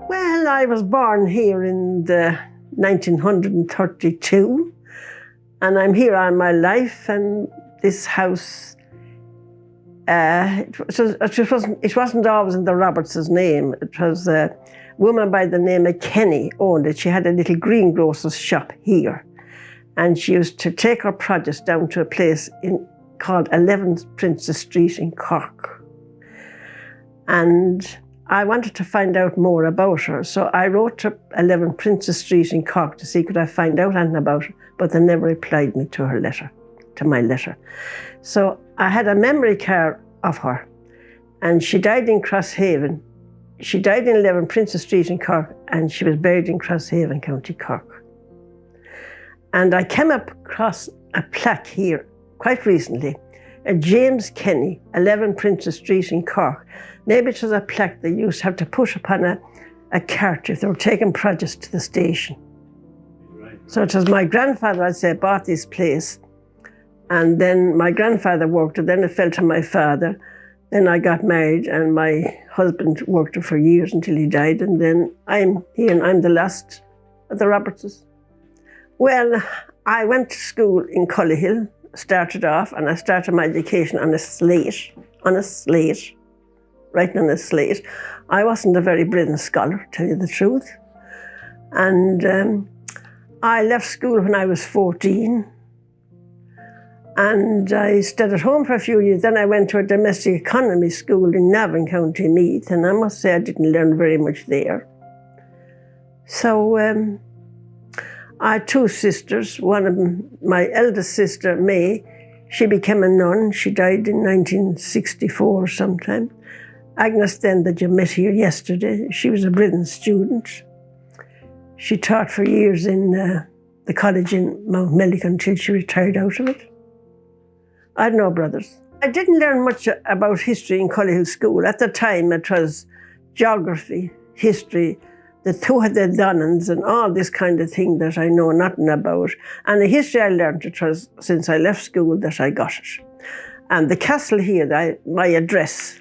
Well, I was born here in the 1932, and I'm here all my life, and this house, it wasn't always in the Roberts' name. It was a woman by the name of Kenny owned it. She had a little greengrocer's shop here, and she used to take her produce down to a place called 11 Princess Street in Cork. And I wanted to find out more about her, so I wrote to 11 Princess Street in Cork to see could I find out anything about her, but they never replied me to my letter. So I had a memory card of her, and she died in Crosshaven. She died in 11 Princess Street in Cork, and she was buried in Crosshaven, County Cork. And I came across a plaque here quite recently, a James Kenny, 11 Princess Street in Cork. Maybe it was a plaque they used to have to push upon a cart if they were taking produce to the station. Right. So it was my grandfather, I'd say, bought this place. And then my grandfather worked it, then it fell to my father. Then I got married, and my husband worked it for years until he died. And then I'm here, and I'm the last of the Robertses. Well, I went to school in Cullahill, started off, and I started my education on a slate, writing on a slate. I wasn't a very brilliant scholar, to tell you the truth. And I left school when I was 14. And I stayed at home for a few years. Then I went to a domestic economy school in Navan, County Meath, and I must say I didn't learn very much there. So I had two sisters. One of them, my eldest sister, May, she became a nun. She died in 1964 sometime. Agnes then, that you met here yesterday, she was a brilliant student. She taught for years in the college in Mount Mellick until she retired out of it. I had no brothers. I didn't learn much about history in Cullahill School. At the time, it was geography, history, the Tuatha De Dananns and all this kind of thing that I know nothing about. And the history I learned, it was since I left school that I got it. And the castle here, my address,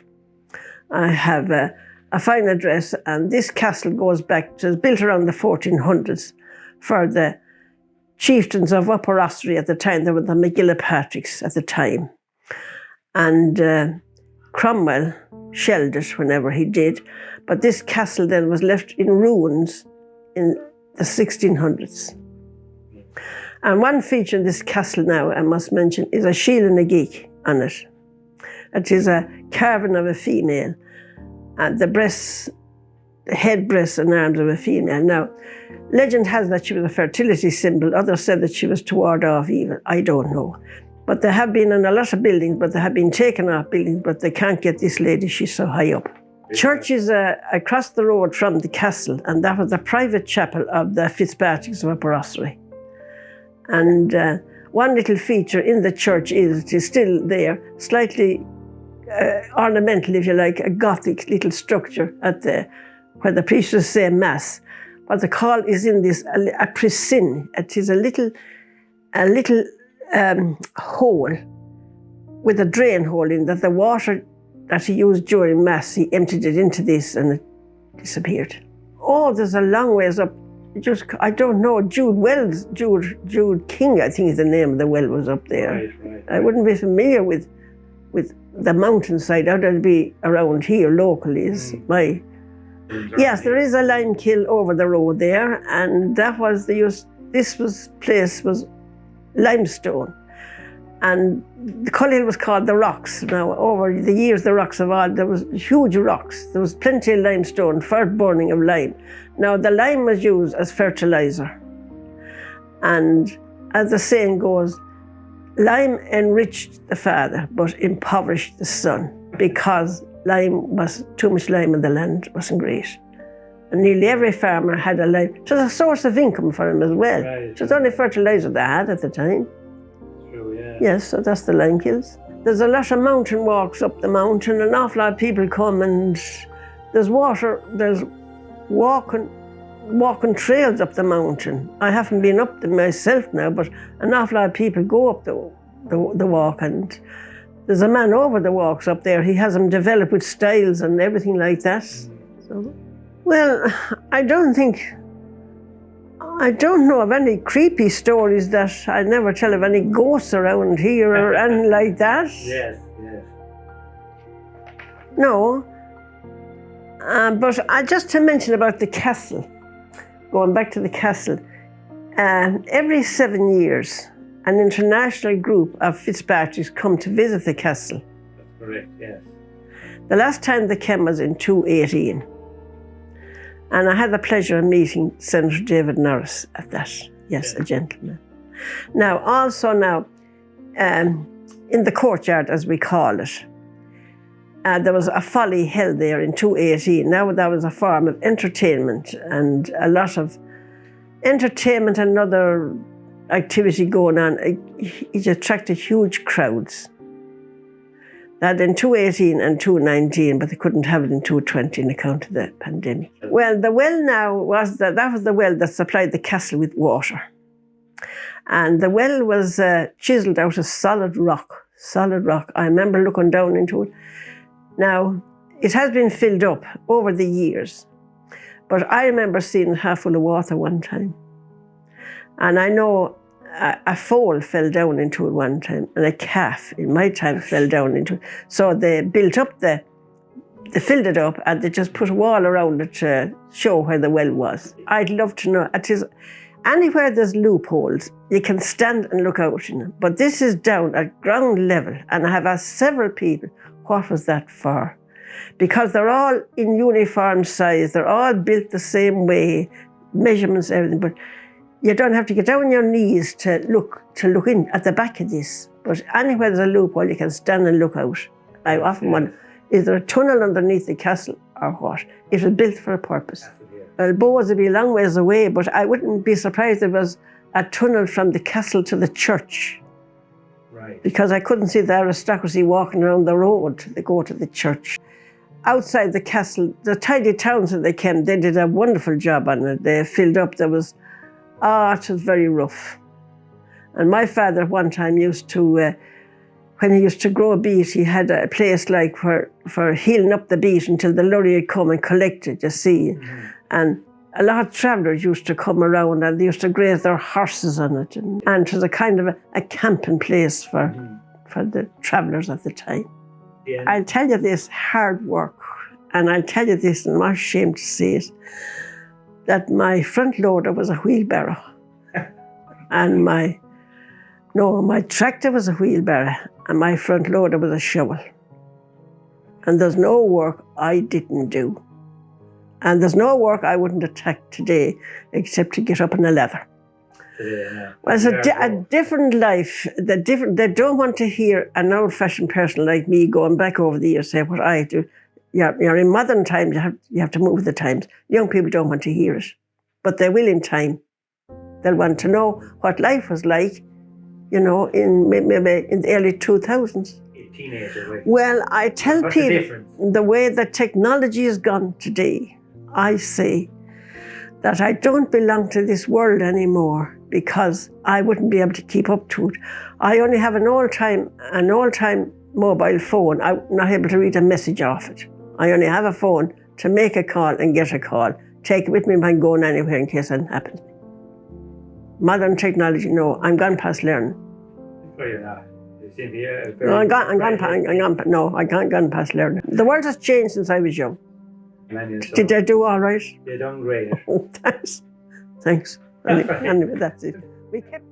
I have a fine address, and this castle goes back to, it was built around the 1400s for the chieftains of Upper Ossory at the time. They were the McGillipatricks at the time. And Cromwell shelled it whenever he did. But this castle then was left in ruins in the 1600s. And one feature in this castle now, I must mention, is a shield and a geek on it. It is a carving of a female, and the breasts, the head, breasts and arms of a female. Now, legend has that she was a fertility symbol. Others said that she was to ward off evil. I don't know. But they have been in a lot of buildings, but they have been taken off buildings, but they can't get this lady, she's so high up. Church is across the road from the castle, and that was the private chapel of the Fitzpatricks of Upper Ossory. And one little feature in the church is, it is still there, slightly ornamental, if you like, a Gothic little structure at where the priest will say Mass. But the call is in this, a presin. It is a little hole with a drain hole in that the water that he used during Mass, he emptied it into this and it disappeared. Oh, there's a long ways up. I don't know, Jude King, I think is the name of the well, was up there. Right. I wouldn't be familiar with the mountainside. How would be around here locally is my... Yes, there is a lime kiln over the road there, and that was place was limestone. And the Cullahill was called the Rocks. Now, over the years, the rocks evolved. There was huge rocks. There was plenty of limestone for burning of lime. Now, the lime was used as fertilizer. And as the saying goes, lime enriched the father, but impoverished the son, because too much lime in the land wasn't great. And nearly every farmer had a lime. It was a source of income for him as well. Right. It was the only fertilizer they had at the time. True, yeah. Yes, so that's the lime kilns. There's a lot of mountain walks up the mountain. An awful lot of people come, and there's water, there's walking walking trails up the mountain. I haven't been up them myself now, but an awful lot of people go up the walk, and there's a man over the walks up there. He has them developed with styles and everything like that. So, well, I don't know of any creepy stories that I never tell of any ghosts around here or anything like that. Yes. No. But just to mention about the castle, going back to the castle, every 7 years, an international group of Fitzpatricks come to visit the castle. That's correct, yes. The last time they came was in 2018. And I had the pleasure of meeting Senator David Norris at that. Yes, a gentleman. Now, also now, in the courtyard, as we call it, there was a folly held there in 2018. Now that was a form of entertainment, and a lot of entertainment and other activity going on. It attracted huge crowds. That in 2018 and 2019, but they couldn't have it in 2020 on account of the pandemic. Well, the well now was that was the well that supplied the castle with water. And the well was chiselled out of solid rock. I remember looking down into it. Now, it has been filled up over the years, but I remember seeing it half full of water one time. And I know a foal fell down into it one time, and a calf in my time fell down into it. So they built up they filled it up, and they just put a wall around it to show where the well was. I'd love to know. It is anywhere there's loopholes, you can stand and look out in it. But this is down at ground level, and I have asked several people, what was that for? Because they're all in uniform size, they're all built the same way, measurements, everything, but you don't have to get down on your knees to look in at the back of this. But anywhere there's a loophole, you can stand and look out. I often wonder, is there a tunnel underneath the castle or what? It was built for a purpose. Well, Bows would be a long ways away, but I wouldn't be surprised if there was a tunnel from the castle to the church. Right. Because I couldn't see the aristocracy walking around the road to go to the church. Outside the castle, the tidy towns that they came, they did a wonderful job on it. They filled up, it was very rough. And my father one time used to, when he used to grow a beet, he had a place like for healing up the beet until the lorry would come and collect it, you see. Mm-hmm. And a lot of travellers used to come around, and they used to graze their horses on it. And it was a kind of a camping place for the travellers at the time. Yeah. I'll tell you this, hard work, and I'll tell you this, and I'm not ashamed to say it, that my front loader was a wheelbarrow. And my tractor was a wheelbarrow, and my front loader was a shovel. And there's no work I didn't do. And there's no work I wouldn't attack today except to get up on a ladder. Yeah. Well, it's a different life. They don't want to hear an old-fashioned person like me going back over the years say what I do. You're in modern times, you have to move with the times. Young people don't want to hear it, but they will in time. They'll want to know what life was like, in maybe in the early 2000s. Teenager. Well, I tell people the way that technology has gone today, I say that I don't belong to this world anymore because I wouldn't be able to keep up to it. I only have an all-time mobile phone. I'm not able to read a message off it. I only have a phone to make a call and get a call. Take it with me if I'm going anywhere in case anything happens. Modern technology, no, I'm gone past learning. Oh, you're not. No, I can't gone past learning. The world has changed since I was young. Did they do all right? They done great. Thanks. Anyway, that's it. We kept